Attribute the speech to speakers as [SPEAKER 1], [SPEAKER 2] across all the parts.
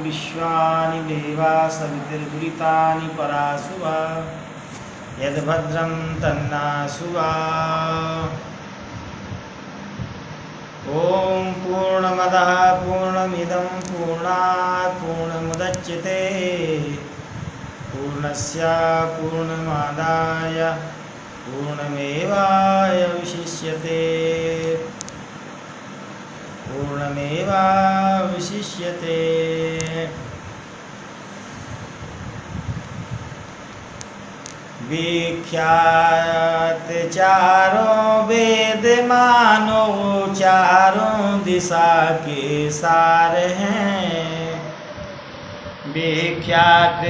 [SPEAKER 1] विश्वानि देवा सवितुर्दुरितानि परासुवा यद्भद्रं तन्नासुवा। ॐ पूर्णमदः पूर्णमिदं पूर्णात् पूर्णमुदच्यते पूर्णस्य पूर्णमादाय पूर्णमेवावशिष्यते पूर्णमेवावशिष्यते। विख्यात चारों वेद मानो चारों दिशा के सार हैं। विख्यात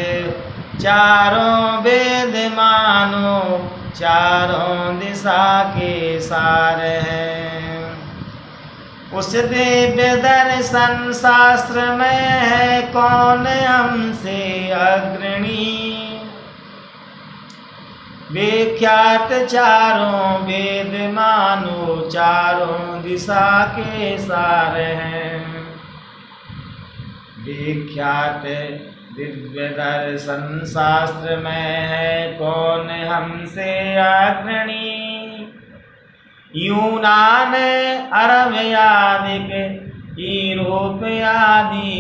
[SPEAKER 1] चारों वेद मानो चारों दिशा के सार हैं। उस दिव्य दर्शन शास्त्र में है कौन हमसे अग्रणी। विख्यात चारों वेद मानो चारों दिशा के सार हैं। विख्यात दिव्य दर्शन शास्त्र में है कौन हमसे अग्रणी। यूनान अरब आदि यूरोप आदि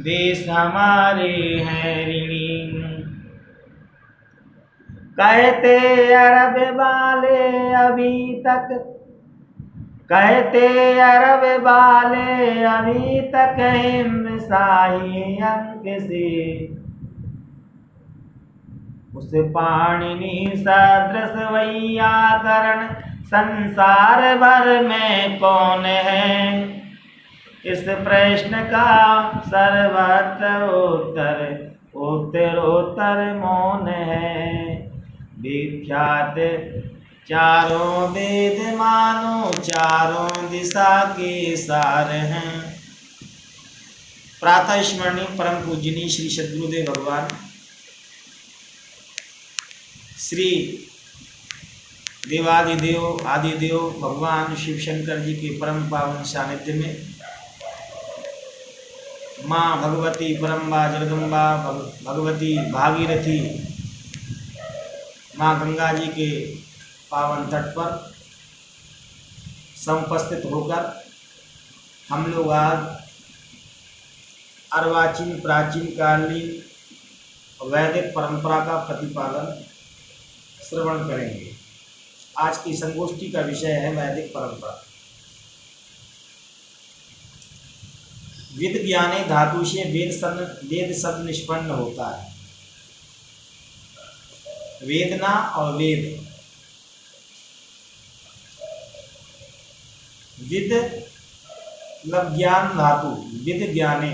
[SPEAKER 1] देश हमारे हैं ऋणी। कहते अरब वाले अभी तक हिंद शाही अंक से उस पाणिनि सदृश व्याकरण संसार भर में कौन है। इस प्रश्न का सर्वत्र उत्तरोत्तर मौन है। विख्यात चारों वेद मानो चारों दिशा के सार हैं। प्रातः स्मरणीय परम पूजनीय श्री सद्गुरुदेव भगवान श्री देवादिदेव आदिदेव भगवान शिव शंकर जी के परम पावन सानिध्य में माँ भगवती परम्बा जगदम्बा भगवती भागीरथी माँ गंगा जी के पावन तट पर समुपस्थित होकर हम लोग आज अर्वाचीन प्राचीन कालीन वैदिक परंपरा का प्रतिपादन श्रवण करेंगे। आज की संगोष्ठी का विषय है वैदिक परंपरा। वेद ज्ञाने धातु से वेद शब्द निष्पन्न होता है। वेदना और वेद विद मतलब ज्ञान धातु विद ज्ञाने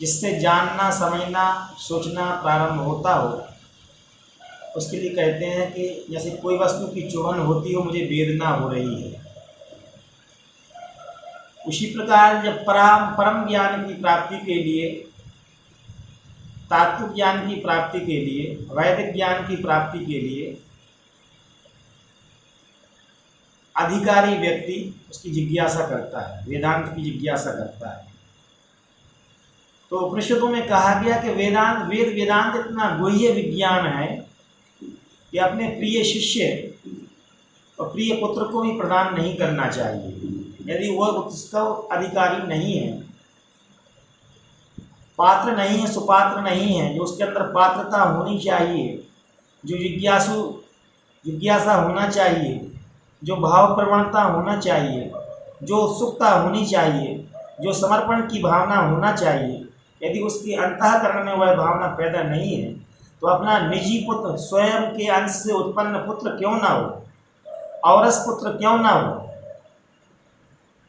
[SPEAKER 1] जिससे जानना समझना सोचना प्रारंभ होता हो उसके लिए कहते हैं कि जैसे कोई वस्तु की चुभन होती हो मुझे वेदना हो रही है। उसी प्रकार जब परम ज्ञान की प्राप्ति के लिए तात्विक ज्ञान की प्राप्ति के लिए वैदिक ज्ञान की प्राप्ति के लिए अधिकारी व्यक्ति उसकी जिज्ञासा करता है, वेदांत की जिज्ञासा करता है। तो उपनिषदों में कहा गया कि वेदांत इतना गुह्य विज्ञान है कि अपने प्रिय शिष्य और प्रिय पुत्र को भी प्रदान नहीं करना चाहिए यदि वह उसका अधिकारी नहीं है, पात्र नहीं है, सुपात्र नहीं है। जो उसके अंदर पात्रता होनी चाहिए, जो जिज्ञासा होना चाहिए, जो भाव प्रवणता होना चाहिए, जो उत्सुकता होनी चाहिए, जो समर्पण की भावना होना चाहिए, यदि उसके अंतःकरण में वह भावना पैदा नहीं है तो अपना निजी पुत्र स्वयं के अंश से उत्पन्न पुत्र क्यों ना हो, औरस पुत्र क्यों ना हो,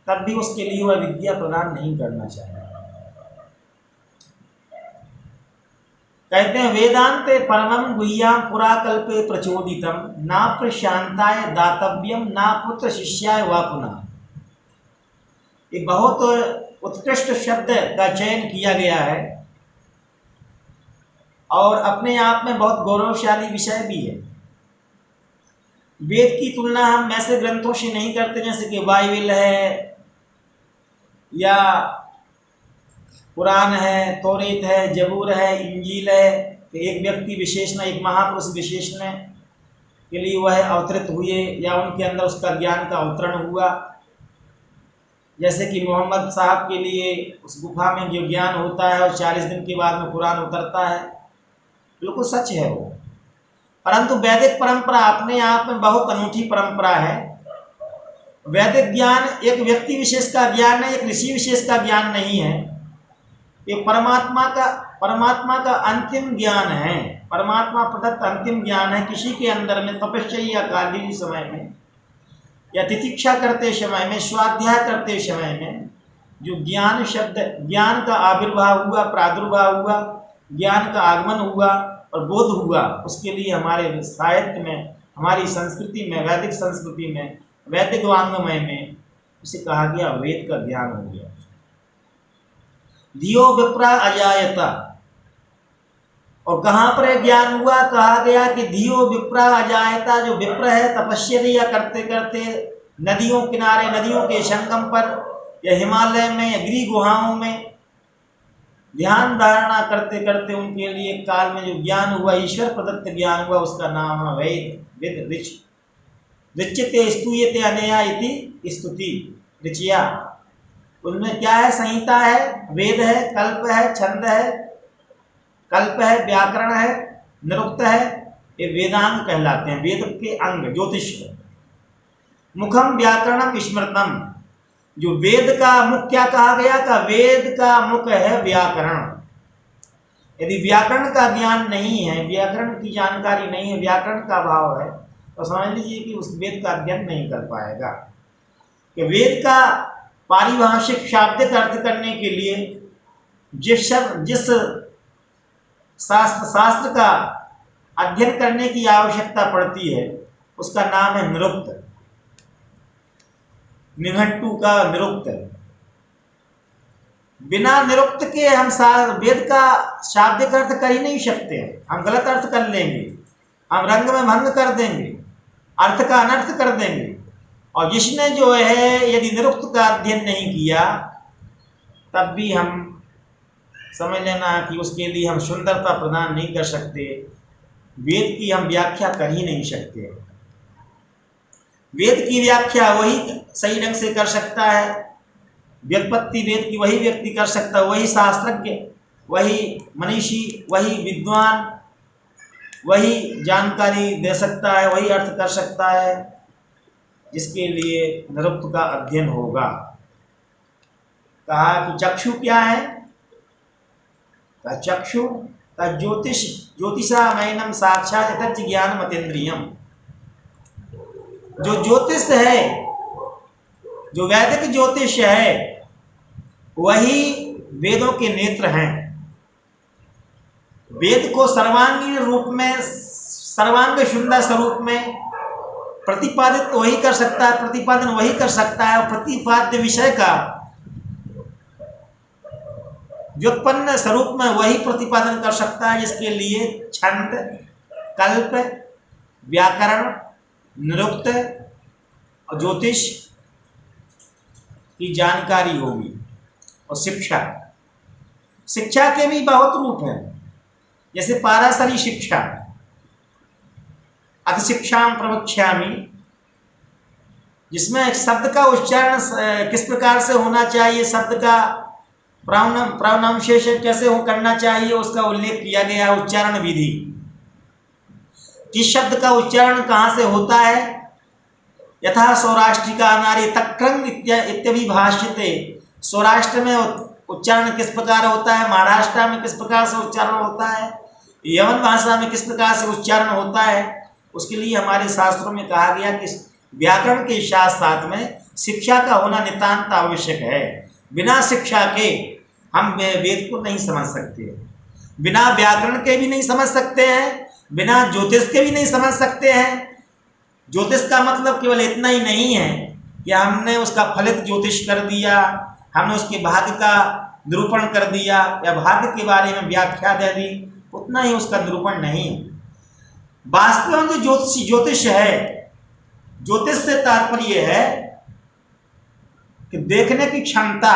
[SPEAKER 1] तब भी उसके लिए वह विद्या प्रदान नहीं करना चाहिए। कहते हैं वेदांते परमं गुह्याम पुराकल्पे प्रचोदितम ना प्रशांताय दातव्यम ना पुत्र शिष्याय वा पुनः। ये बहुत उत्कृष्ट शब्द का चयन किया गया है और अपने आप में बहुत गौरवशाली विषय भी है। वेद की तुलना हम ऐसे ग्रंथों से नहीं करते जैसे कि बाइबल है या कुरान है, तौरेत है, जबूर है, इंजील है, तो एक व्यक्ति विशेष ने, एक महापुरुष विशेष ने के लिए वह अवतरित हुए या उनके अंदर उसका ज्ञान का अवतरण हुआ। जैसे कि मोहम्मद साहब के लिए उस गुफा में जो ज्ञान होता है और 40 दिन के बाद में कुरान उतरता है, बिल्कुल सच है वो। परंतु वैदिक परंपरा अपने आप में बहुत अनूठी परंपरा है। वैदिक ज्ञान एक व्यक्ति विशेष का ज्ञान है, एक ऋषि विशेष का ज्ञान नहीं है। ये परमात्मा का अंतिम ज्ञान है, परमात्मा प्रदत्त अंतिम ज्ञान है। किसी के अंदर में तपस्या कालीन समय में या तितिक्षा करते समय में, स्वाध्याय करते समय में जो ज्ञान शब्द, ज्ञान का आविर्भाव हुआ, प्रादुर्भाव हुआ, ज्ञान का आगमन हुआ और बोध हुआ, उसके लिए हमारे साहित्य में, हमारी संस्कृति में, वैदिक संस्कृति में, वैदिक वांग्मय में उसे कहा गया वेद का ज्ञान हो गया। धियो विप्रा अजायता, और कहाँ पर ज्ञान हुआ? कहा गया कि धियो विप्रा अजायता, जो विप्र है तपस्या करते करते नदियों किनारे, नदियों के संगम पर या हिमालय में या गिरी गुहाओं में ध्यान धारणा करते करते उनके लिए काल में जो ज्ञान हुआ, ईश्वर प्रदत्त ज्ञान हुआ, उसका नाम है वेद, वेद ऋच। ऋच्यते स्तूयते अनया इति स्तुति ऋचिया। उनमें क्या है? संहिता है, वेद है, कल्प है, छंद है, कल्प है, व्याकरण है, निरुक्त है, ये वेदांग कहलाते हैं, वेद के अंग, ज्योतिष। मुखम व्याकरणम स्मृतम, जो वेद का मुख क्या कहा गया? का वेद का मुख है व्याकरण। यदि व्याकरण का ज्ञान नहीं है, व्याकरण की जानकारी नहीं है, व्याकरण का अभाव है, तो समझ लीजिए कि उस वेद का अध्ययन नहीं कर पाएगा। कि वेद का पारिभाषिक शाब्दिक अर्थ करने के लिए जिस शास्त्र का अध्ययन करने की आवश्यकता पड़ती है, उसका नाम है निरुक्त। निघंटू का निरुक्त। बिना निरुक्त के हम वेद का शाब्दिक अर्थ कर ही नहीं सकते। हम गलत अर्थ कर लेंगे, हम रंग में भंग कर देंगे, अर्थ का अनर्थ कर देंगे। और जिसने जो है यदि निरुक्त का अध्ययन नहीं किया, तब भी हम समझ लेना कि उसके लिए हम सुंदरता प्रदान नहीं कर सकते, वेद की हम व्याख्या कर ही नहीं सकते। वेद की व्याख्या वही सही ढंग से कर सकता है, व्युत्पत्ति वेद की वही व्यक्ति कर सकता है, वही शास्त्रज्ञ, वही मनीषी, वही विद्वान, वही जानकारी दे सकता है, वही अर्थ कर सकता है, जिसके लिए निरुक्त का अध्ययन होगा। कहा कि चक्षु क्या है? का चक्षु का ज्योतिष, ज्योतिषा मैनम साक्षात तच्च ज्ञान मतेन्द्रियम। जो ज्योतिष है, जो वैदिक ज्योतिष है, वही वेदों के नेत्र हैं। वेद को सर्वांगीण रूप में, सर्वांग सुंदर स्वरूप में प्रतिपादित वही कर सकता है, प्रतिपादन वही कर सकता है, और प्रतिपाद्य विषय का व्युत्पन्न स्वरूप में वही प्रतिपादन कर सकता है, जिसके लिए छंद, कल्प, व्याकरण, निरुक्त और ज्योतिष की जानकारी होगी। और शिक्षा, शिक्षा के भी बहुत रूप हैं, जैसे पाराशरी शिक्षा, अथ शिक्षाम प्रवक्ष्यामि, जिसमें शब्द का उच्चारण किस प्रकार से होना चाहिए, शब्द का प्रावनामशेष कैसे हो करना चाहिए, उसका उल्लेख किया गया। उच्चारण विधि, किस शब्द का उच्चारण कहाँ से होता है। यथा सौराष्ट्रिका नारी तक्रंग इत्यभिभाष्यते, सौराष्ट्र में उच्चारण किस प्रकार होता है, महाराष्ट्र में किस प्रकार से उच्चारण होता है, यवन भाषा में किस प्रकार से उच्चारण होता है, उसके लिए हमारे शास्त्रों में कहा गया कि व्याकरण के साथ साथ में शिक्षा का होना नितांत आवश्यक है। बिना शिक्षा के हम वेद को नहीं समझ सकते, बिना व्याकरण के भी नहीं समझ सकते हैं, बिना ज्योतिष के भी नहीं समझ सकते हैं। ज्योतिष का मतलब केवल इतना ही नहीं है कि हमने उसका फलित ज्योतिष कर दिया, हमने उसके भाग्य का निरूपण कर दिया या भाग्य के बारे में व्याख्या दे दी, उतना ही उसका निरूपण नहीं। वास्तव में जो ज्योतिष है, ज्योतिष से तात्पर्य है कि देखने की क्षमता,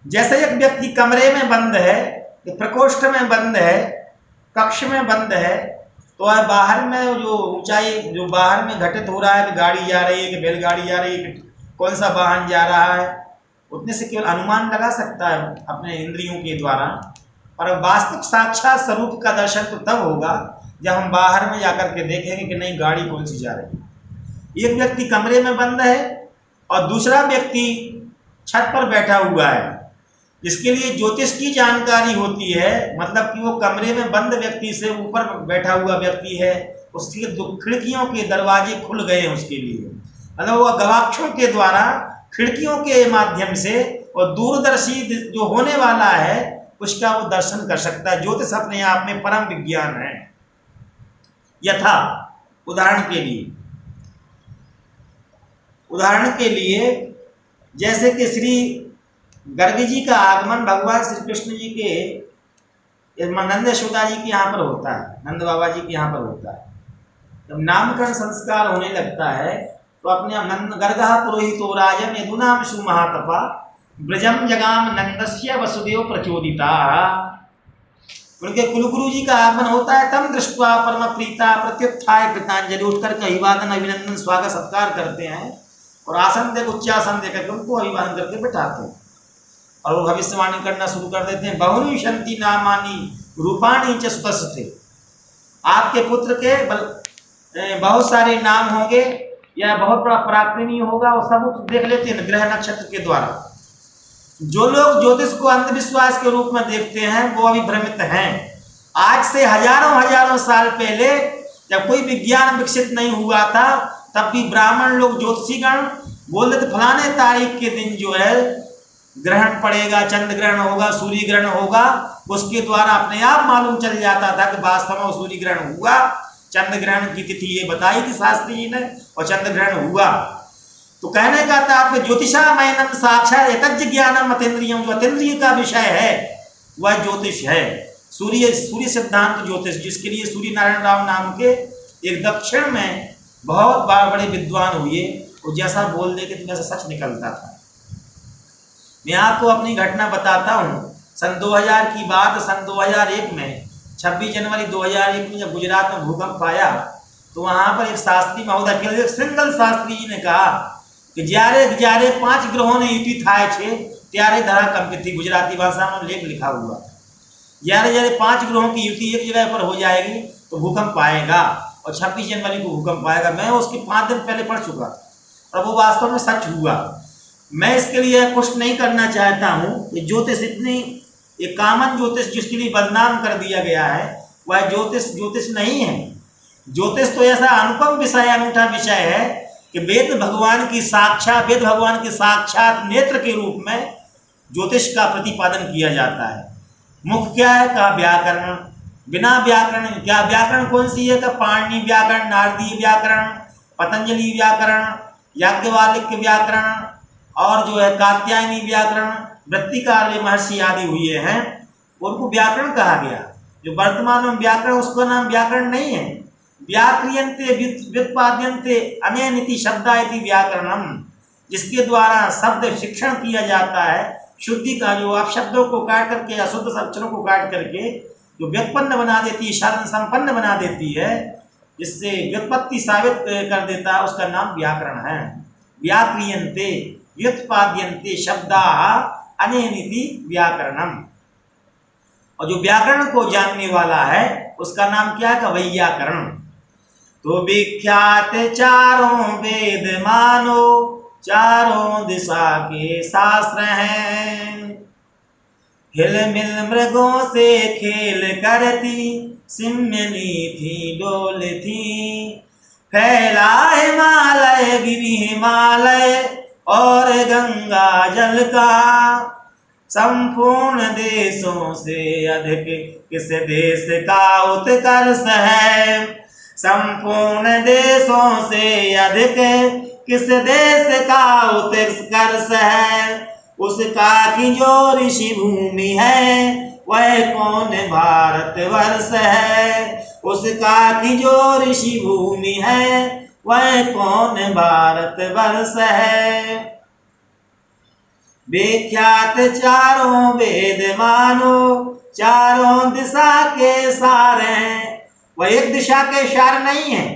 [SPEAKER 1] जैसे एक व्यक्ति कमरे में बंद है, प्रकोष्ठ में बंद है, कक्ष में बंद है, तो वह बाहर में जो ऊंचाई जो बाहर में घटित हो रहा है कि गाड़ी जा रही है कि बैलगाड़ी जा रही है कि कौन सा वाहन जा रहा है, उतने से केवल अनुमान लगा सकता है अपने इंद्रियों के द्वारा। पर वास्तविक साक्षात स्वरूप का दर्शन तो तब होगा जब हम बाहर में जाकर के देखेंगे कि नहीं गाड़ी कौन सी जा रही है। एक व्यक्ति कमरे में बंद है और दूसरा व्यक्ति छत पर बैठा हुआ है। इसके लिए ज्योतिष की जानकारी होती है, मतलब कि वो कमरे में बंद व्यक्ति से ऊपर बैठा हुआ व्यक्ति है, उसकी खिड़कियों के दरवाजे खुल गए हैं उसके लिए, मतलब वो गवाक्षों के द्वारा खिड़कियों के माध्यम से और दूरदर्शी जो होने वाला है उसका वो दर्शन कर सकता है। ज्योतिष अपने आप में परम विज्ञान है। यथा उदाहरण के लिए जैसे कि श्री गर्ग जी का आगमन भगवान श्री कृष्ण जी के नंद यशोदा जी के यहाँ पर होता है, नंद बाबा जी के यहाँ पर होता है। जब नामकरण संस्कार होने लगता है तो अपने नंद गर्गा पुरोहितो राजन यदुनाम सुमहातपा ब्रजम जगाम नंदस्य वसुदेव प्रचोदिता। उनके कुलगुरु जी का आगमन होता है, तम दृष्टवा परम प्रीता प्रत्युत्थाय कृतांजलि, उठकर के अभिवादन अभिनंदन स्वागत सत्कार करते हैं और आसन दे उच्चासन दे करके उनको अभिवादन करके बैठाते हैं और वो भविष्यवाणी करना शुरू कर देते हैं। बहुनी शंति नामानी रूपाणी च सुतस्ते, आपके पुत्र के बहुत सारे नाम होंगे या बहुत बड़ा पराक्रमी होगा, वो सब देख लेते हैं ग्रह नक्षत्र के द्वारा। जो लोग ज्योतिष को अंधविश्वास के रूप में देखते हैं वो अभी भ्रमित हैं। आज से हजारों साल पहले जब कोई विज्ञान विकसित नहीं हुआ था तब भी ब्राह्मण लोग ज्योतिषीगण बोलते थे फलाने तारीख के दिन जो है ग्रहण पड़ेगा, चंद्र ग्रहण होगा, सूर्य ग्रहण होगा। उसके द्वारा अपने आप मालूम चल जाता था कि वास्तव में सूर्य ग्रहण हुआ, चंद्र ग्रहण की तिथि ये बताई थी शास्त्री जी ने और चंद्र ग्रहण हुआ। तो कहने का था आपके ज्योतिषामयनम साक्षात एतज्ज ज्ञानम अतीन्द्रियम, जो अतीन्द्रिय का विषय है वह ज्योतिष है। सूर्य सिद्धांत ज्योतिष, जिसके लिए सूर्य नारायण राव नाम के एक दक्षिण में बहुत बड़े विद्वान हुए, वो जैसा बोल दे के वैसा सच निकलता था। मैं आपको अपनी घटना बताता हूँ। सन 2000 की बात, सन 2001 में 26 जनवरी 2001 में जब गुजरात में भूकंप आया तो वहाँ पर एक शास्त्री महोदय केवल एक सिंगल शास्त्री जी ने कहा कि જ્યારે 5 ग्रहों ने युति થાય છે ત્યારે धरा कंपित थी। गुजराती भाषा में लेख लिखा हुआ, જ્યારે 5 ग्रहों की युति एक जगह पर हो जाएगी तो भूकंप आएगा और 26 जनवरी को भूकंप आएगा। मैं उसके 5 दिन पहले पढ़ चुका और वो वास्तव में सच हुआ। मैं इसके लिए पुष्ट नहीं करना चाहता हूँ कि ज्योतिष इतनी एक कॉमन ज्योतिष जिसके लिए बदनाम कर दिया गया है वह ज्योतिष नहीं है। ज्योतिष तो ऐसा अनुपम विषय, अनूठा विषय है कि वेद भगवान की साक्षात नेत्र के रूप में ज्योतिष का प्रतिपादन किया जाता है। मुख्य क्या है? का व्याकरण। बिना व्याकरण, क्या व्याकरण कौन सी है? का पाणिनि व्याकरण, नारदीय व्याकरण, पतंजलि व्याकरण, याज्ञवल्क्य व्याकरण और जो है कात्यायनी व्याकरण, वृत्तिकार महर्षि आदि हुए हैं, उनको व्याकरण कहा गया। जो वर्तमान में व्याकरण, उसका नाम व्याकरण नहीं है। व्याक्रियन्ते व्युत्पाद्यन्ते अनेनिति शब्दा इति व्याकरणम, जिसके द्वारा शब्द शिक्षण किया जाता है। शुद्धि का जो आप शब्दों को काट करके या शुद्ध अक्षरों को काट करके जो व्युत्पन्न बना देती है, शरण संपन्न बना देती है, जिससे व्युत्पत्ति साबित कर देता है, उसका नाम व्याकरण है। व्याक्रियन्ते व्युत्पाद्यन्ते शब्दा अनेनिति व्याकरणम। और जो व्याकरण को जानने वाला है उसका नाम क्या है? वैयाकरण। तो विख्यात चारों वेद मानो, चारों दिशा के शास्त्र हैं। हिल मिल मृगों से खेल करती, सिम्यनी थी डोल थी। फैला हिमालय गिरी हिमालय और गंगा जल का, संपूर्ण देशों से अधिक किस देश का उत्कर्ष है। संपूर्ण देशों से अधिक किस देश का उत्कर्ष है। उसका की जो ऋषि भूमि है वह कौन भारतवर्ष है। उसका की जो ऋषि भूमि है वह कौन भारतवर्ष है। विख्यात चारों वेद मानो, चारों दिशा के सार हैं। वह एक दिशा के सार नहीं है,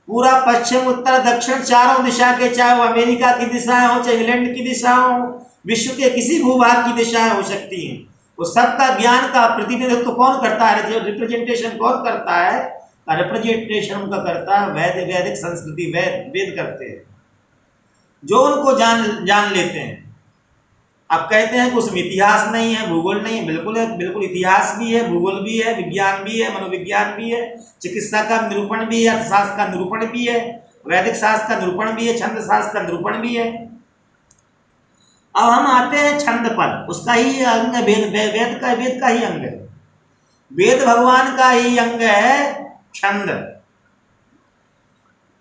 [SPEAKER 1] पूरा पश्चिम उत्तर दक्षिण चारों दिशा के, चाहे वो अमेरिका की दिशाएं हो, चाहे इंग्लैंड की दिशा हो, विश्व के किसी भूभाग की दिशाएं हो सकती हैं। वो सबका ज्ञान का प्रतिनिधित्व कौन करता है, जो रिप्रेजेंटेशन कौन करता है? रिप्रेजेंटेशन का करता है वैद, वैदिक संस्कृति, वेद वेद करते हैं, जो उनको जान लेते हैं। अब कहते हैं कि उसमें इतिहास नहीं है, भूगोल नहीं है। बिल्कुल है, बिल्कुल इतिहास भी है, भूगोल भी है, विज्ञान भी है, मनोविज्ञान भी है, चिकित्सा का निरूपण भी है, अर्थशास्त्र का निरूपण भी है, वैदिक शास्त्र का निरूपण भी है, छंद शास्त्र का निरूपण भी है। अब हम आते हैं छंद पर, उसका ही अंग है वेद, वेद का ही अंग है, वेद भगवान का ही अंग है छंद।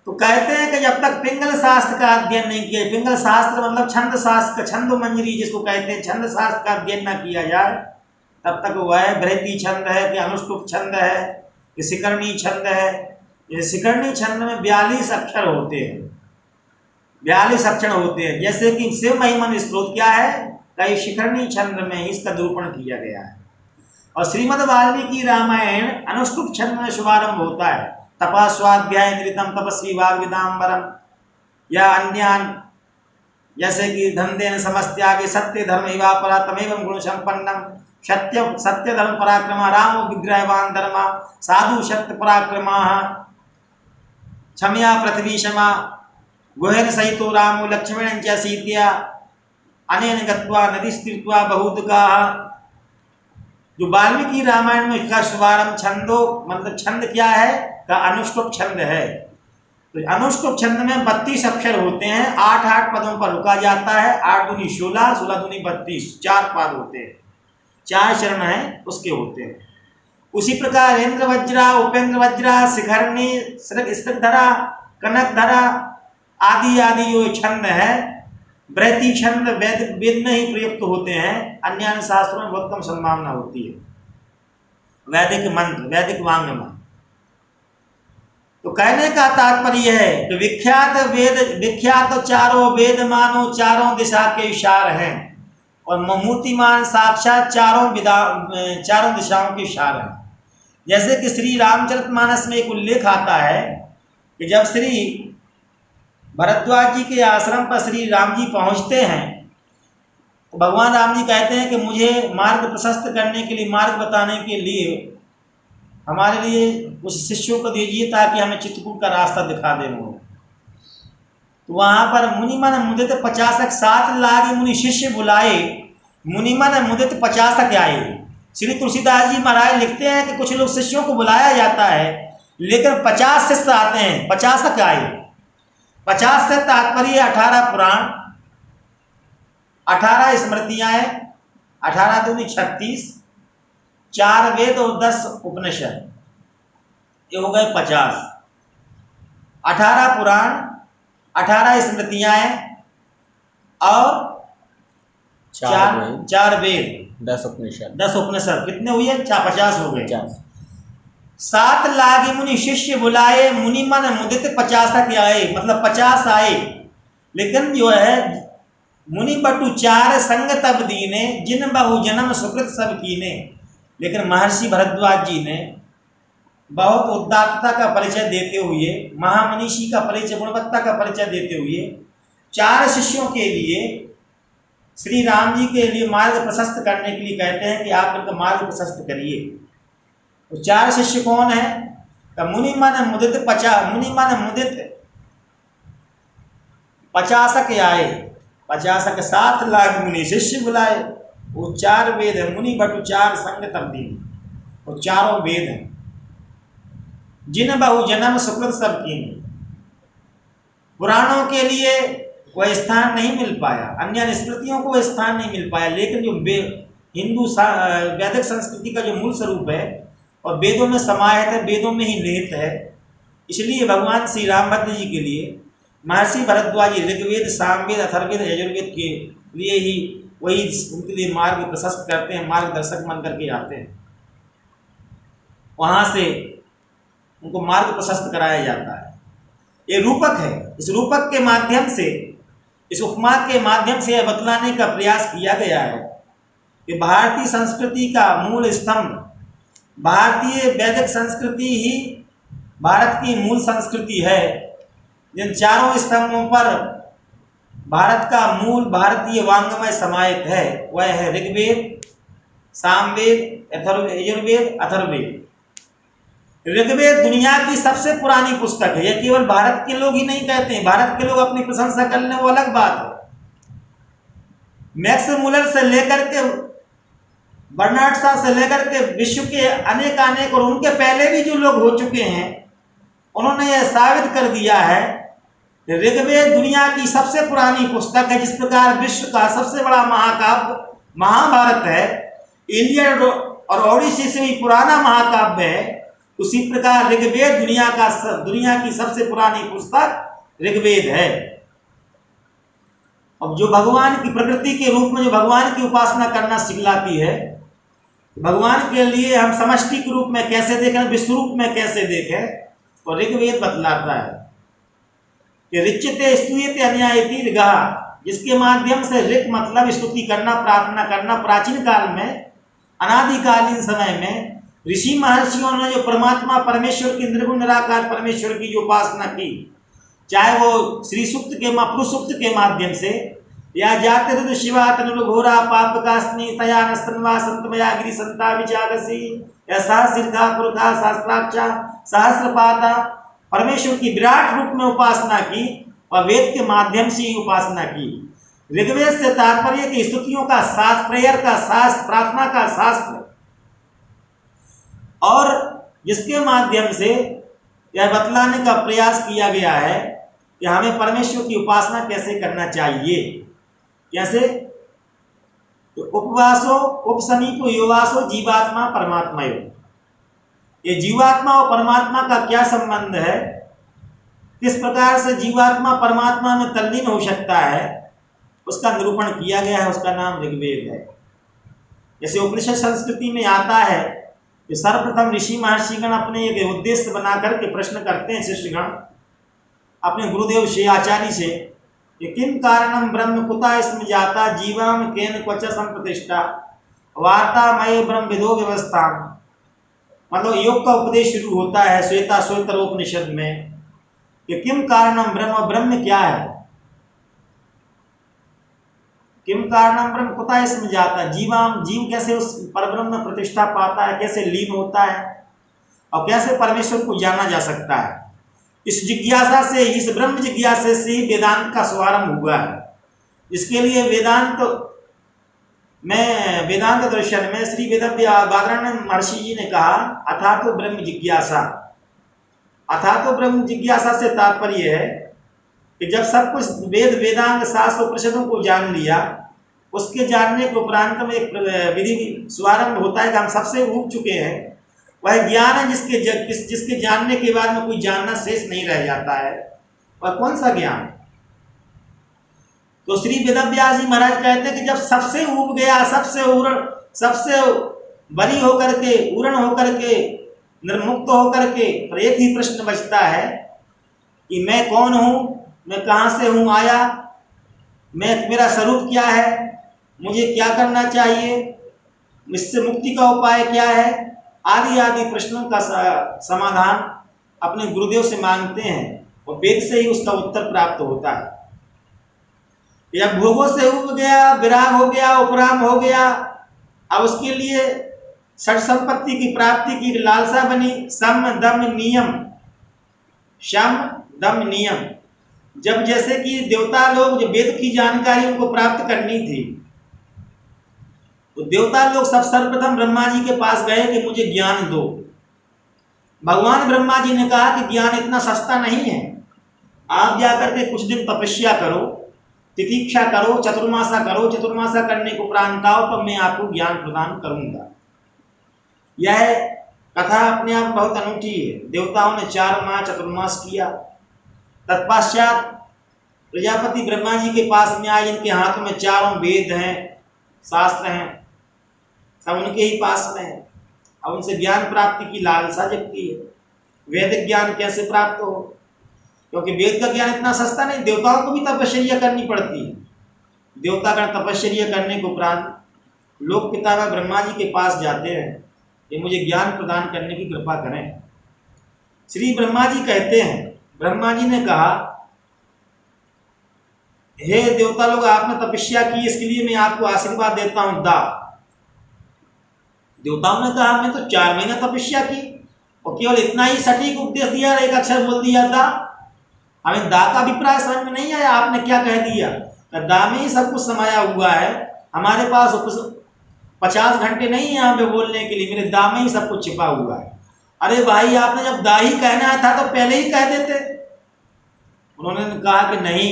[SPEAKER 1] तो कहते हैं कि जब तक पिंगल शास्त्र का अध्ययन नहीं किया, पिंगल शास्त्र मतलब छंद शास्त्र, छंद मंजरी जिसको कहते हैं, छंद शास्त्र का अध्ययन न किया जाए, तब तक वह बृहति छंद है कि अनुष्टुप छंद है कि शिखरणी छंद है। ये शिखरणी छंद में 42 अक्षर होते हैं, 42 अक्षर होते हैं। जैसे कि शिव महिमन स्त्रोत क्या है, कई शिखरणी छंद में इसका निरूपण किया गया है। और श्रीमद् वाल्मीकि रामायण अनुष्टुप छंद में शुभारंभ होता है, तपा स्वाध्याय निरितम तपस्वी वाग विदाम्बरम, या अन्यान, जैसे कि धनदेन समस्त्यागे सत्य धर्म इवा परा तमेवं गुण संपन्नम, सत्य धर्म पराक्रमा रामो विग्रहवान धर्मा, साधु शक्त पराक्रमा, क्षमया पृथ्वी क्षमा, गुहेन सहितो रामो लक्ष्मणं च सीत्या, अनेन गत्वा नदीस्तीर्त्वा बहुदुकाः। जो वाल्मीकि रामायण में इसका शुभारंभ छंदो, मतलब छंद क्या है का अनुष्टुप छंद है। तो अनुष्टुप छंद में 32 अक्षर होते हैं, 8-8 पदों पर रुका जाता है, 8 दूनी 16, 16 दूनी 32, 4 पाद होते हैं, 4 चरण है उसके होते हैं। उसी प्रकार इंद्र वज्रा, उपेंद्र वज्रा, शिखरणी, स्त्रिधरा, कनकधरा आदि आदि जो छंद है, बृहति छंद वेद में ही प्रयुक्त होते हैं, अन्य शास्त्रों में बहुत कम संभावना होती है। वैदिक मंत्र, वैदिक वांग में। तो कहने का तात्पर्य है कि विख्यात चारों वेद मानो, चारों दिशा के इशार हैं, और मूर्तिमान साक्षात चारों दिशाओं के इशार हैं। जैसे कि श्री रामचरितमानस में एक उल्लेख आता है कि जब श्री भरद्वाज जी के आश्रम पर श्री राम जी पहुंचते हैं, तो भगवान राम जी कहते हैं कि मुझे मार्ग प्रशस्त करने के लिए, मार्ग बताने के लिए हमारे लिए कुछ शिष्यों को दीजिए ताकि हमें चित्रकूट का रास्ता दिखा दें। तो वहां पर मुनिमन मुदित 50 7 लाख मुनि शिष्य बुलाए, मुनिमन मुदित 50 आए। श्री तुलसीदास जी महाराज लिखते हैं कि कुछ लोग शिष्यों को बुलाया जाता है, लेकिन 50 शिष्य आते हैं, 50 आए। 50 से तात्पर्य 18 पुराण, 18 स्मृतियां हैं, 18 दूनी 36, 4 वेद और 10 उपनिषद, ये हो गए 50। 18 पुराण, 18 स्मृतियां हैं और 4 वेद,
[SPEAKER 2] 10 उपनिषद,
[SPEAKER 1] 10 उपनिषद, कितने हुए? 50 हो गए।
[SPEAKER 2] 50।
[SPEAKER 1] 7 लाख मुनि शिष्य बुलाए, मुनि मन मुदित 50 आए, मतलब 50 आए। लेकिन जो है मुनि बटु 4 संग तब दीने, जिन बहु जन्म सुकृत सब कीने। लेकिन महर्षि भरद्वाज जी ने बहुत उदात्तता का परिचय देते हुए, महामनीषी का परिचय, गुणवत्ता का परिचय देते हुए 4 शिष्यों के लिए, श्री राम जी के लिए मार्ग प्रशस्त करने के लिए कहते हैं कि आप इनका मार्ग प्रशस्त करिए। तो 4 शिष्य कौन है? मुनि मन मुदित 50 के आए, 50 के 7 लाख मुनि शिष्य बुलाए। वो 4 वेद है, मुनि बटु 4 संग तब्दील, वो चारों वेद हैं। जिन बहु जन्म सुकृत सब कीने। पुराणों के लिए कोई स्थान नहीं मिल पाया, अन्य स्मृतियों को स्थान नहीं मिल पाया, लेकिन जो हिंदू वैदिक संस्कृति का जो मूल स्वरूप है और वेदों में समाहित है, वेदों में ही निहित है, इसलिए भगवान श्री रामभद्र जी के लिए महर्षि भरद्वाज जी ऋग्वेद, सामवेद, अथर्ववेद, यजुर्वेद के लिए ही वही उनके लिए मार्ग प्रशस्त करते हैं, मार्गदर्शक मन करके आते हैं, वहां से उनको मार्ग प्रशस्त कराया जाता है। ये रूपक है, इस रूपक के माध्यम से इस उपमा के माध्यम से यह बतलाने का प्रयास किया गया है कि भारतीय संस्कृति का मूल स्तंभ, भारतीय वैदिक संस्कृति ही भारत की मूल संस्कृति है। जिन चारों स्तंभों पर भारत का मूल भारतीय वांग्मय समाहित है वह है ऋग्वेद, सामवेद, यजुर्वेद, अथर्ववेद। ऋग्वेद दुनिया की सबसे पुरानी पुस्तक है। यह केवल भारत के लोग ही नहीं कहते हैं, भारत के लोग अपनी प्रशंसा कर लें वो अलग बात है। मैक्स मुलर से लेकर के बर्नार्ड शॉ से लेकर के विश्व के अनेक और उनके पहले भी जो लोग हो चुके हैं उन्होंने यह साबित कर दिया है कि ऋग्वेद दुनिया की सबसे पुरानी पुस्तक है। जिस प्रकार विश्व का सबसे बड़ा महाकाव्य महाभारत है, इलियड और ओडिसी से भी पुराना महाकाव्य है, उसी प्रकार ऋग्वेद दुनिया की सबसे पुरानी पुस्तक ऋग्वेद है। अब जो भगवान की प्रकृति के रूप में जो भगवान की उपासना करना सिखलाती है, भगवान के लिए हम समष्टि के रूप में कैसे देखें, विश्व रूप में कैसे देखें, और ऋग्वेद बतलाता है कि ऋच्यते स्तूयते अन्यायति ऋगः, जिसके माध्यम से ऋग मतलब स्तुति करना, प्रार्थना करना। प्राचीन काल में, अनादिकालीन समय में ऋषि महर्षियों ने जो परमात्मा परमेश्वर की निर्गुण निराकार परमेश्वर की जो उपासना की, चाहे वो श्री सूक्त के पुरुष सूक्त के माध्यम से या जाते ऋतु शिवा तनुघोरा पाप कास्मी तया नस्तन्वा संतमया गिरि संता विचारसी या सहस्रखा पुरखा सहस्राक्षा सहस्रपादा, परमेश्वर की विराट रूप में उपासना की और वेद के माध्यम से ही उपासना की। ऋग्वेद से तात्पर्य की स्तुतियों का शास्त्र, प्रेयर का शास्त्र, प्रार्थना का शास्त्र, और जिसके माध्यम से यह बतलाने का प्रयास किया गया है कि हमें परमेश्वर की उपासना कैसे करना चाहिए। कैसे? तो उपवासो उपसमीपो योवासो जीवात्मा परमात्मा योग। ये जीवात्मा और परमात्मा का क्या संबंध है, किस प्रकार से जीवात्मा परमात्मा में तल्लीन हो सकता है, उसका निरूपण किया गया है। उसका नाम ऋग्वेद है। जैसे उपनिषद संस्कृति में आता है कि सर्वप्रथम ऋषि महर्षिगण अपने एक उद्देश्य बना करके प्रश्न करते हैं शिष्यगण अपने गुरुदेव से, आचार्य से, कि किम कारणम ब्रह्म कुता स्म जाता जीवाम केन क्वच संप्रतिष्ठा वार्ता मय ब्रह्म विदो व्यवस्था। मतलब योग का उपदेश शुरू होता है श्वेता श्वेतरोपनिषद में कि किम कारणम ब्रह्म, ब्रह्म क्या है, किम कारणम ब्रह्म कुता स्म जाता, जीव कैसे उस परब्रह्म में प्रतिष्ठा पाता है, कैसे लीन होता है और कैसे परमेश्वर को जाना जा सकता है। इस जिज्ञासा से, इस ब्रह्म जिज्ञासा से ही वेदांत का शुभारंभ हुआ है। इसके लिए वेदांत दर्शन में श्री बादरायण महर्षि जी ने कहा अथा तो ब्रह्म जिज्ञासा। अथा तो ब्रह्म जिज्ञासा से तात्पर्य है कि जब सब कुछ वेदांग शास्त्र उपनिषदों को जान लिया, उसके जानने के उपरांत में एक विधि शुभारंभ होता है कि हम सबसे ऊब चुके हैं। वह ज्ञान है जिसके जानने के बाद में कोई जानना शेष नहीं रह जाता है। वह कौन सा ज्ञान? तो श्री वेदव्यास जी महाराज कहते हैं कि जब सबसे ऊब गया, सबसे बरी होकर के, उरण होकर के, निर्मुक्त होकर के, पर एक ही प्रश्न बचता है कि मैं कौन हूँ, मैं कहाँ से हूँ आया, मेरा स्वरूप क्या है, मुझे क्या करना चाहिए, इससे मुक्ति का उपाय क्या है, आदि आदि प्रश्नों का समाधान अपने गुरुदेव से मांगते हैं और वेद से ही उसका उत्तर प्राप्त होता है। जब भोगों से उब गया, विराग हो गया, उपराम हो गया, अब उसके लिए षट संपत्ति की प्राप्ति की लालसा बनी। सम दम नियम, शम दम नियम। जब जैसे कि देवता लोग जो वेद की जानकारी उनको प्राप्त करनी थी, तो देवता लोग सब सर्वप्रथम ब्रह्मा जी के पास गए कि मुझे ज्ञान दो। भगवान ब्रह्मा जी ने कहा कि ज्ञान इतना सस्ता नहीं है, आप जाकर के कुछ दिन तपस्या करो, तितीक्षा करो, चतुर्मासा करो, चतुर्मासा करने को उपरांत आओ तब मैं आपको ज्ञान प्रदान करूंगा। यह कथा अपने आप बहुत अनूठी है। देवताओं ने 4 माह चतुर्मास किया। तत्पश्चात प्रजापति ब्रह्मा जी के पास में आए, इनके हाथों में 4 वेद हैं, शास्त्र हैं, सब उनके ही पास में है। अब उनसे ज्ञान प्राप्ति की लालसा जगती है। वैदिक ज्ञान कैसे प्राप्त हो? क्योंकि वेद का ज्ञान इतना सस्ता नहीं, देवताओं को भी तपश्चर्या करनी पड़ती है। देवतागण तपश्चर्या करने के उपरांत लोक पितामह ब्रह्मा जी के पास जाते हैं कि मुझे ज्ञान प्रदान करने की कृपा करें। श्री ब्रह्मा जी कहते हैं, ब्रह्मा जी ने कहा, हे देवता लोग, आपने तपस्या की, इसके लिए मैं आपको आशीर्वाद देता हूं, दा। देवताओं ने कहा, मैं तो 4 महीना तपस्या की और केवल इतना ही सटीक उपदेश दिया, एक अक्षर बोल दिया दा। हमें दा का अभिप्राय समझ में नहीं आया, आपने क्या कह दिया? दा में ही सब कुछ समाया हुआ है, हमारे पास 50 घंटे नहीं है हमें बोलने के लिए, मेरे दा में ही सब कुछ छिपा हुआ है। अरे भाई, आपने जब दा ही कहना था तो पहले ही कह देते। उन्होंने कहा कि नहीं,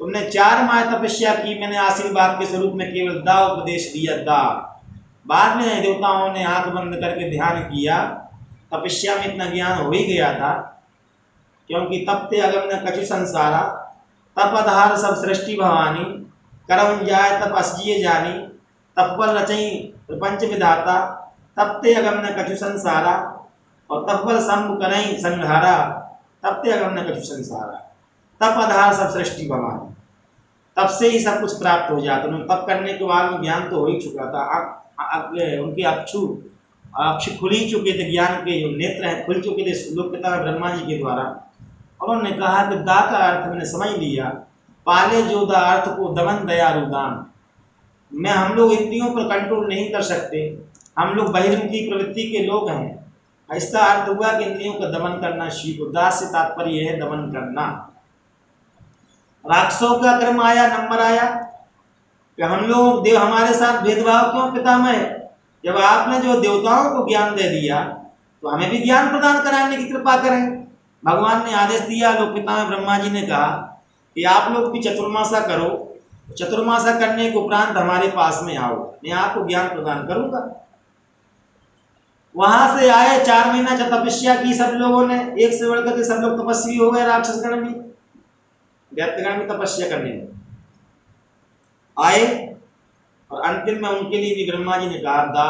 [SPEAKER 1] तुमने 4 माह तपस्या की, मैंने आशीर्वाद के स्वरूप में केवल दा उपदेश दिया, दा। बाद में देवताओं ने आंख बंद करके ध्यान किया, तपस्या में इतना ज्ञान हो ही गया था, क्योंकि तपते अगम न कछु संसारा, तप आधार सब सृष्टि भवानी, करम जाय तप असजिए जानी, तपबल रचई प्रपंच विधाता, तपते अगम न कछु संसारा, और तपबल शंभु करई संहारा, तपते अगम न कछु संसारा। तप आधार सब सृष्टि भवानी, तब से ही सब कुछ प्राप्त हो जाता। उन्होंने तप करने के बाद में ज्ञान तो हो ही चुका था, उनके अक्षु खुल ही चुके थे, ज्ञान के जो नेत्र हैं खुल चुके थे लोक पितामह ब्रह्मा जी के द्वारा। उन्होंने कहा कि दा का अर्थ मैंने समझ लिया, पाले जो दा अर्थ को दमन दयालु दान। मैं हम लोग इंद्रियों पर कंट्रोल नहीं कर सकते, हम लोग बहिर्मुखी प्रवृत्ति के लोग हैं। इसका अर्थ हुआ कि इंद्रियों का दमन करना सीखो। दास से तात्पर्य है दमन करना। राक्षसों का क्रम आया, नंबर आया कि हम लोग देव हमारे साथ भेदभाव क्यों पितामह? जब आपने जो देवताओं को ज्ञान दे दिया तो हमें भी ज्ञान प्रदान कराने की कृपा करें। भगवान ने आदेश दिया, लोग पितामह ब्रह्मा जी ने कहा कि आप लोग भी चतुर्मासा करो, चतुर्मासा करने के उपरांत हमारे पास में आओ, मैं आपको ज्ञान प्रदान करूंगा। वहां से आए, 4 महीना तपस्या की सब लोगों ने, एक से बढ़कर के सब लोग तपस्वी हो गए। राक्षसगण भी, दैत्यगण भी तपस्या करने में आए, और अंतिम में उनके लिए भी ब्रह्मा जी ने कहा दा।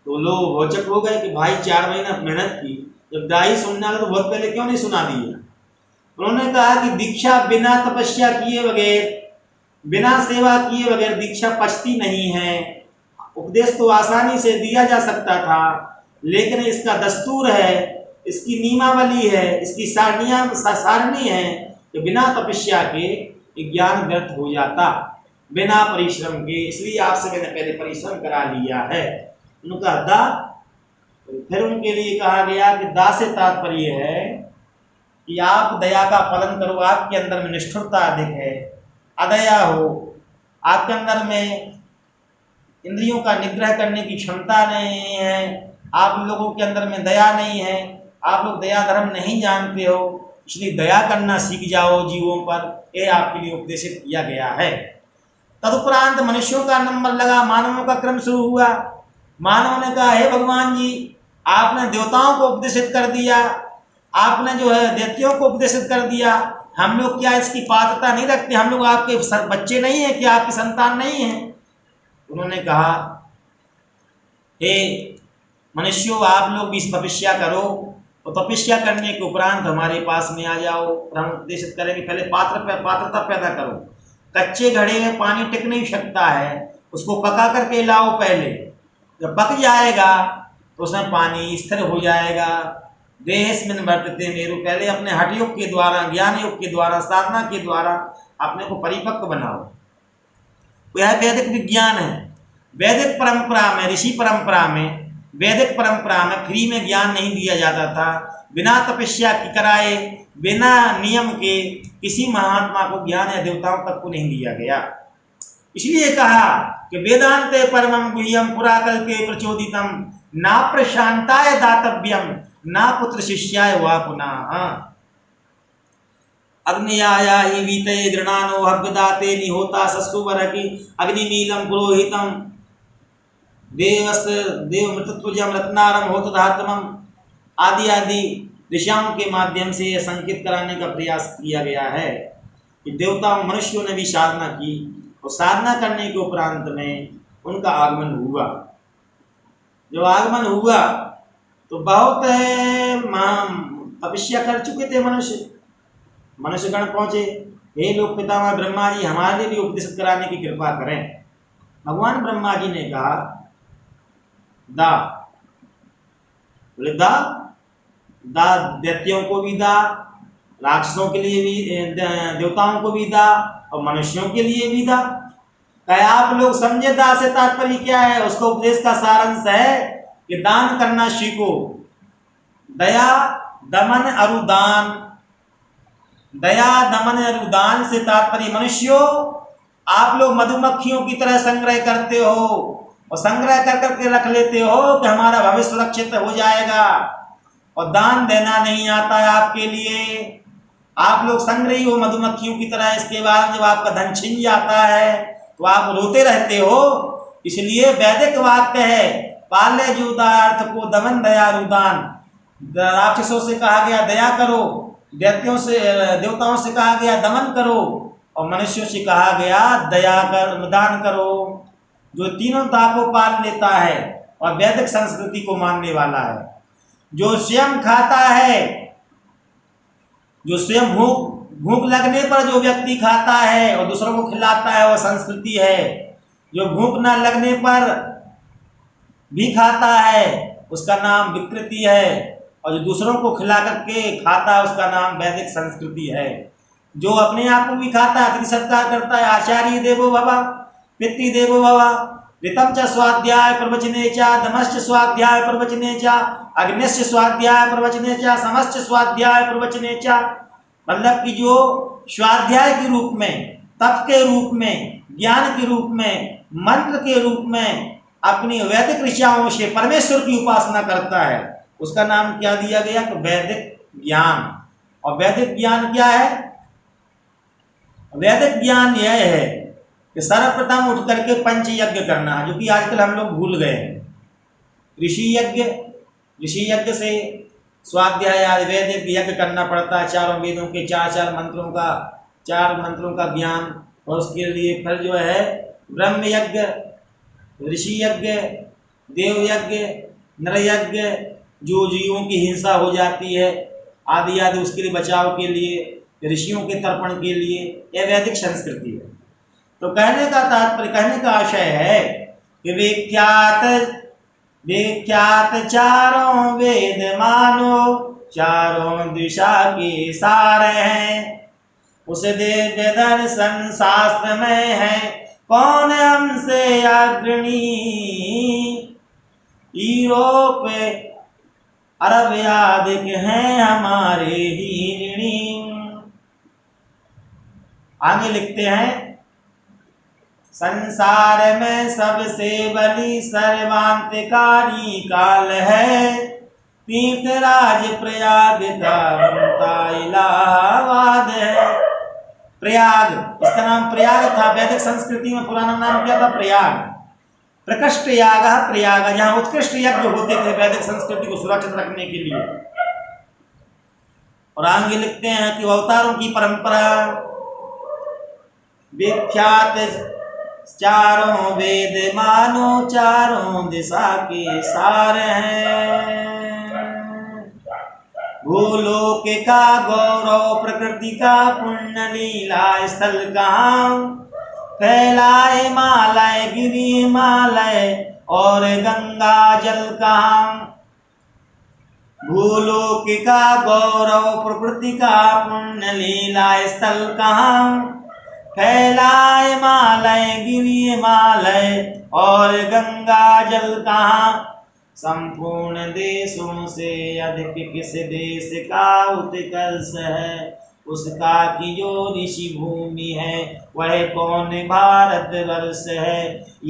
[SPEAKER 1] तो लोग रोचक हो गए कि भाई 4 महीना मेहनत की, जब दा ही सुनना तो बहुत पहले क्यों नहीं सुना दिया? उन्होंने कहा कि दीक्षा बिना तपस्या किए बगैर, बिना सेवा किए बगैर दीक्षा पचती नहीं है। उपदेश तो आसानी से दिया जा सकता था, लेकिन इसका दस्तूर है, इसकी नियमावली है, इसकी सारणी है कि बिना तपस्या के ज्ञान व्यर्थ हो जाता, बिना परिश्रम के। इसलिए आपसे मैंने पहले परिश्रम करा लिया है। उनका दा, फिर उनके लिए कहा गया कि दा से तात्पर्य है कि आप दया का पालन करो। आपके अंदर में निष्ठुरता अधिक है, अदया हो, आपके अंदर में इंद्रियों का निग्रह करने की क्षमता नहीं है, आप लोगों के अंदर में दया नहीं है, आप लोग दया धर्म नहीं जानते हो, इसलिए दया करना सीख जाओ जीवों पर, यह आपके लिए उपदेशित किया गया है। तदुपरांत मनुष्यों का नंबर लगा, मानवों का क्रम शुरू हुआ। मानव ने कहा, हे भगवान जी, आपने देवताओं को उपदेशित कर दिया, आपने जो है दैत्यों को उपदेशित कर दिया, हम लोग क्या इसकी पात्रता नहीं रखते? हम लोग आपके बच्चे नहीं है क्या? आपकी संतान नहीं है? उन्होंने कहा, हे मनुष्यों, आप लोग भी तपस्या करो, और तपस्या करने के उपरांत हमारे पास में आ जाओ, और हम उपदेशित करेंगे। पहले पात्रता पैदा करो। कच्चे घड़े में पानी टिक नहीं सकता है, उसको पका करके लाओ पहले, जब पक जाएगा तो उसमें पानी स्थिर हो जाएगा। देहस्मिन् वर्तते मेरु, पहले अपने हठ योग के द्वारा, ज्ञान योग के द्वारा, साधना के द्वारा अपने को परिपक्व बनाओ। यह वैदिक विज्ञान है। वैदिक परंपरा में, ऋषि परंपरा में, वैदिक परंपरा में फ्री में ज्ञान नहीं दिया जाता था। बिना तपस्या की कराए, बिना नियम के किसी महात्मा को ज्ञान या देवताओं तक को नहीं दिया गया। इसलिए कहा कि वेदांते परमं गुह्यं पुराकल्पे प्रचोदितम, ना प्रशांताय दातव्यम, ना पुत्र शिष्याय वा पुनः। अग्नियाया ही वीतये गृणानो हव्यदाते निहोता सस्सुवर की अग्निनीलम पुरोहितम देवमृतत्वजम रत्नारम होतधातमम आदि आदि ऋषियों के माध्यम से यह संकेत कराने का प्रयास किया गया है कि देवताओं मनुष्यों ने भी साधना की, और साधना करने के उपरांत में उनका आगमन हुआ। जब आगमन हुआ तो बहुत तपस्या कर चुके थे मनुष्यगण पहुंचे, हे लोग पितामह ब्रह्मा जी हमारे लिए भी उपदेश कराने की कृपा करें। भगवान ब्रह्मा जी ने कहा दा, बोले दा, दा दैत्यों को भी दा, राक्षसों के लिए भी, देवताओं को भी दा और मनुष्यों के लिए भी दा। क्या आप लोग समझे दा से तात्पर्य क्या है? उसका उपदेश का सारांश है कि दान करना सीखो। दया दमन अरुदान, दया दमन अरुदान से तात्पर्य मनुष्यों आप लोग मधुमक्खियों की तरह संग्रह करते हो और संग्रह कर करके रख लेते हो कि हमारा भविष्य सुरक्षित हो जाएगा, और दान देना नहीं आता है आपके लिए। आप लोग संग्रही हो मधुमक्खियों की तरह, इसके बाद जब आपका धन छिन जाता है तो आप रोते रहते हो। इसलिए वैदिक वाक्य है पाल्य जुदार्थ को दमन दया रुदान। राक्षसों से कहा गया दया करो, दैत्यों से देवताओं से कहा गया दमन करो, और मनुष्यों से कहा गया दया कर दान करो। जो तीनों तापों पाल लेता है और वैदिक संस्कृति को मानने वाला है, जो स्वयं खाता है, जो स्वयं भूख लगने पर जो व्यक्ति खाता है और दूसरों को खिलाता है वह संस्कृति है। जो भूख न लगने पर भी खाता है उसका नाम विकृति है, और जो दूसरों को खिला करके खाता है उसका नाम वैदिक संस्कृति है। जो अपने आप को भी खाता है, अतिथि सत्कार करता है, आचार्य देवो भव पितृ देवो भव, ऋतम च स्वाध्याय प्रवचने च, दमश्च स्वाध्याय प्रवचने च, अग्निश्च स्वाध्याय प्रवचने च, समश्च स्वाध्याय प्रवचने च। मतलब कि जो स्वाध्याय के रूप में, तप के रूप में, ज्ञान के रूप में, मंत्र के रूप में अपनी वैदिक ऋचाओं से परमेश्वर की उपासना करता है, उसका नाम क्या दिया गया? तो वैदिक ज्ञान। और वैदिक ज्ञान क्या है? वैदिक ज्ञान यह है कि सर्वप्रथम उठ करके पंच यज्ञ करना, जो कि आजकल हम लोग भूल गए हैं। ऋषि यज्ञ से स्वाध्याय आदि वैदिक यज्ञ करना पड़ता है, चारों वेदों के चार मंत्रों का ज्ञान, और उसके लिए फिर जो है ब्रह्म यज्ञ, ऋषि यज्ञ, देव यज्ञ, नर यज्ञ, जो जीवों की हिंसा हो जाती है आदि आदि उसके लिए बचाव के लिए, ऋषियों के तर्पण के लिए, यह वैदिक संस्कृति है। तो कहने का तात्पर्य, कहने का आशय है कि विख्यात चारों वेद मानो, चारों दिशा के सार हैं, उस दिव्य दर्शन शास्त्र में है कौन हमसे अग्रणी। यूरोप अरब आदि हैं हमारे ही ऋणी। आगे लिखते हैं संसार में सबसे बड़ी सर्वांतकारी काल है, तीर्थराज प्रयाग का इलाहाबाद है। प्रयाग, इसका नाम प्रयाग था, वैदिक संस्कृति में पुराना नाम क्या था? प्रयाग। प्रकृष्ट याग प्रयाग, जहां उत्कृष्ट यज्ञ होते थे वैदिक संस्कृति को सुरक्षित रखने के लिए। और आगे लिखते हैं कि अवतारों की परंपरा, विख्यात चारों वेद मानो, चारों दिशा के सार हैं, भूलोक का गौरव, प्रकृति का पुण्य लीला स्थल कहाँ, फैलाए मालय गिरी हिमालय और गंगा जल कहाँ। भूलोक का गौरव, प्रकृति का पुण्य लीला स्थल कहाँ, फैलाए मालय गिरी हिमालय और गंगा जल कहाँ। संपूर्ण देशों से अधिक किस देश का उत्कर्ष है, उसका की जो ऋषि भूमि है वह कौन भारत वर्ष है।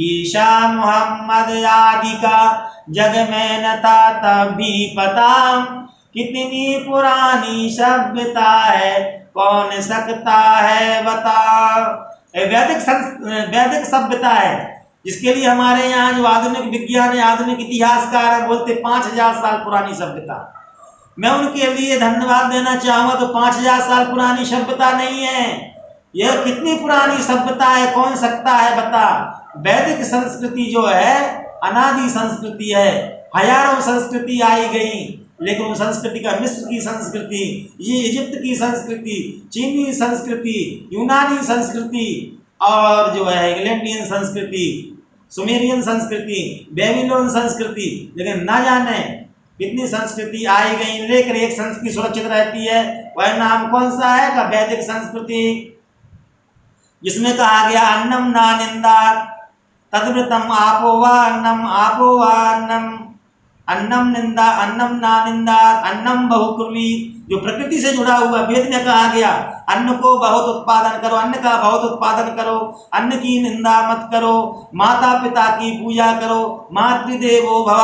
[SPEAKER 1] ईशा मोहम्मद आदि का जग में न था तब भी पता, कितनी पुरानी सभ्यता है कौन सकता है बता। वैदिक सभ्यता है जिसके लिए हमारे यहाँ जो आधुनिक विज्ञान है, आधुनिक इतिहासकार है, बोलते 5000 साल पुरानी सभ्यता। मैं उनके लिए धन्यवाद देना चाहूंगा। तो 5000 साल पुरानी सभ्यता नहीं है, यह कितनी पुरानी सभ्यता है कौन सकता है बता। वैदिक संस्कृति जो है अनादि संस्कृति है, हजारों संस्कृति आई गई, लेकिन उस संस्कृति का मिस्र की संस्कृति, ये इजिप्ट की संस्कृति, चीनी संस्कृति, यूनानी संस्कृति और जो है इंग्लैंडियन संस्कृति, सुमेरियन संस्कृति, बेबीलोन संस्कृति, लेकिन ना जाने कितनी संस्कृति आई गई, लेकर एक संस्कृति सुरक्षित रहती है। वह नाम कौन सा है का वैदिक संस्कृति, जिसमें कहा गया अन्नम ना निंदा तद्वृतम आपो वा अन्नम आपो वा अन्नम, अन्नम निंदा अन्नम ना निंदा अन्नम बहुकुर्वी। जो प्रकृति से जुड़ा हुआ वेद में कहा गया अन्न को बहुत उत्पादन करो, अन्न का बहुत उत्पादन करो, अन्न की निंदा मत करो, माता पिता की पूजा करो, मातृदेवो भव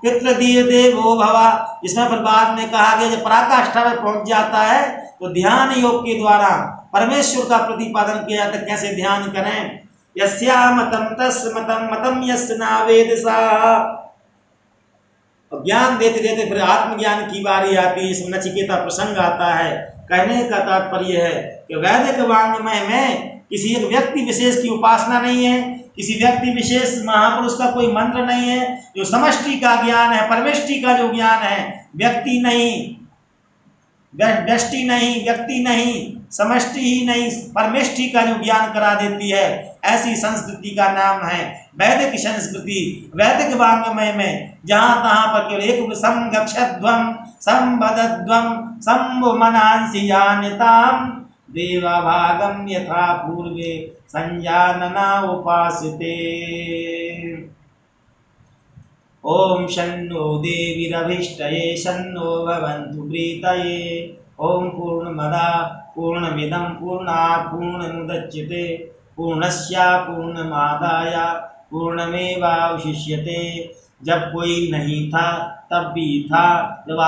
[SPEAKER 1] पितृदीय देवो भव। इसमें फिर बाद में कहा गया जब पराकाष्ठा में पहुंच जाता है तो ध्यान योग के द्वारा परमेश्वर का प्रतिपादन किया जाता है। कैसे ध्यान करें, यस्या मतम तस् मतम मतम यस्य न वेद सा। ज्ञान देते देते फिर आत्मज्ञान की बारी आती है, इसमें नचिकेता प्रसंग आता है। कहने का तात्पर्य है कि वैदिक वाङ्मय में किसी एक व्यक्ति विशेष की उपासना नहीं है, किसी व्यक्ति विशेष महापुरुष का कोई मंत्र नहीं है। जो समष्टि का ज्ञान है, परमेष्टि का जो ज्ञान है, व्यक्ति नहीं, व्यष्टि नहीं, व्यक्ति नहीं, समष्टि ही नहीं, परमेष्टि का जो ज्ञान करा देती है, ऐसी संस्कृति का नाम है वैदिक संस्कृति। वैदिक वाङ्मय में जहाँ तहाँ पर केवल एक समगक्षध्वम संवदध्वम संभुमनांसि जानताम देवाभागम यथा पूर्वे संजानना उपासते। ओम शन्नो देवीरभिष्टये शन्नो भवन्तु प्रीतये। ओम पूर्णमदा पूर्णमिदं पूर्णात् पूर्णमुदच्यते पूर्णस्य पूर्णमादाय पूर्णमेवावशिष्यते। जब कोई नहीं था तब भी था, जब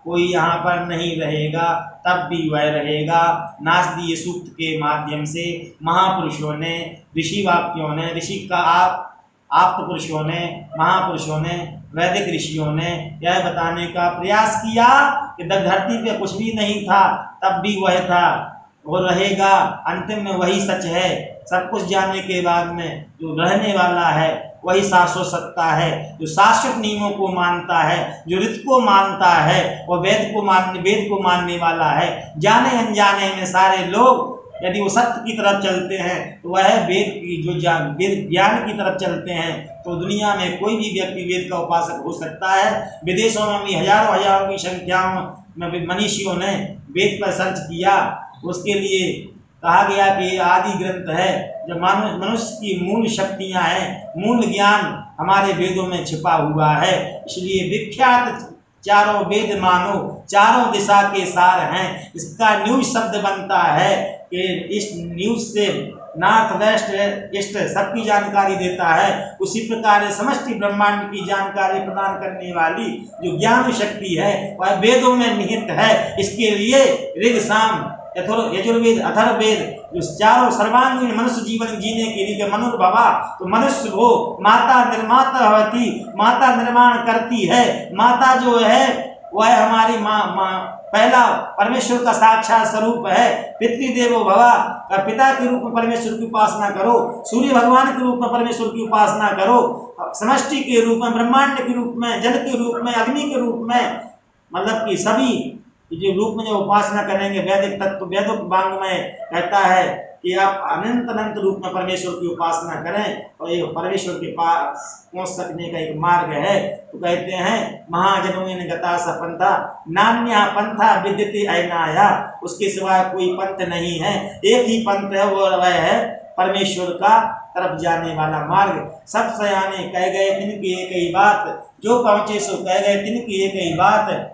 [SPEAKER 1] कोई यहाँ पर नहीं रहेगा तब भी वह रहेगा। नासदीय सूक्त के माध्यम से महापुरुषों ने, ऋषि वाक्यों ने, ऋषि का आप्त पुरुषों ने, महापुरुषों ने, वैदिक ऋषियों ने यह बताने का प्रयास किया कि धरती पे कुछ भी नहीं था तब भी वह था, वो रहेगा, अंतिम में वही सच है। सब कुछ जानने के बाद में जो रहने वाला है वही शाश्वत सत्ता है। जो शाश्वत नियमों को मानता है, जो ऋतु को मानता है, वो वेद को मानने वाला है। जाने अनजाने में सारे लोग यदि वो सत्य की तरफ चलते हैं तो वह वेद की जो वेद ज्ञान की तरफ चलते हैं तो दुनिया में कोई भी व्यक्ति वेद का उपासक हो सकता है। विदेशों में भी हजारों की संख्याओं में मनीषियों ने वेद पर सर्च किया। उसके लिए कहा गया कि आदि ग्रंथ है, जब मनुष्य की मूल शक्तियां हैं, मूल ज्ञान हमारे वेदों में छिपा हुआ है। इसलिए विख्यात चारों वेद मानो चारों दिशा के सार हैं। इसका न्यूज शब्द बनता है कि इस न्यूज से नॉर्थ वेस्ट ईस्ट सबकी जानकारी देता है। उसी प्रकार समष्टि ब्रह्मांड की जानकारी प्रदान करने वाली जो ज्ञान शक्ति है वह वेदों में निहित है। इसके लिए ऋग साम यजुर्वेद अथर्ववेद जो चारों सर्वांगीण मनुष्य जीवन जीने के लिए मनुर्भवा, तो मनुष्य हो माता निर्माता होती, माता निर्माण करती है। माता जो है वह हमारी माँ पहला परमेश्वर का साक्षात स्वरूप है। पितृदेवो भवा का पिता के रूप में परमेश्वर की उपासना करो, सूर्य भगवान के रूप में परमेश्वर की उपासना करो, समष्टि के रूप में, ब्रह्मांड के रूप में, जल के रूप में, अग्नि के रूप में, मतलब कि सभी जो रूप में जो उपासना करेंगे। वैदिक तत्व वेदिक वाङ्मय कहता है कि आप अनंत अनंत रूप में परमेश्वर की उपासना करें और ये परमेश्वर के पास पहुंच सकने का एक मार्ग है। तो कहते हैं महाजनोन गता स पंथा नान्या पंथा विद्यते अयनाया। उसके सिवाय कोई पंथ नहीं है, एक ही पंथ है, वो वह है परमेश्वर का तरफ जाने वाला मार्ग। सब सयाने कह गए तिनकी एक ही बात, जो पहुंचे सो कह गए तिनकी एक ही बात।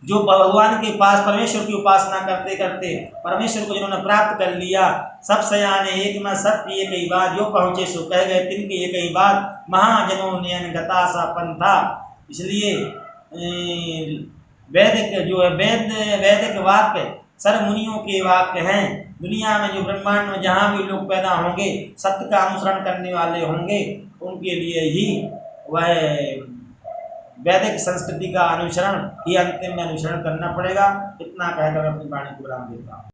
[SPEAKER 1] जो भगवान के पास परमेश्वर की उपासना करते करते परमेश्वर को जिन्होंने प्राप्त कर लिया, सब सयाने एक में सत्य एक ही बात, जो पहुँचे सो कह गए तिनकी एक ही बात। महाजनों नयन गता सा पंथा। इसलिए वैदिक जो है वैदिक वाक्य सर्व मुनियों के वाक्य हैं। दुनिया में जो ब्रह्मांड में जहाँ भी लोग पैदा होंगे सत्य का अनुसरण करने वाले होंगे, उनके लिए ही वह वैदिक संस्कृति का अनुसरण ही अंतिम में अनुसरण करना पड़ेगा। इतना कहकर अपनी वाणी को विराम देता हूँ।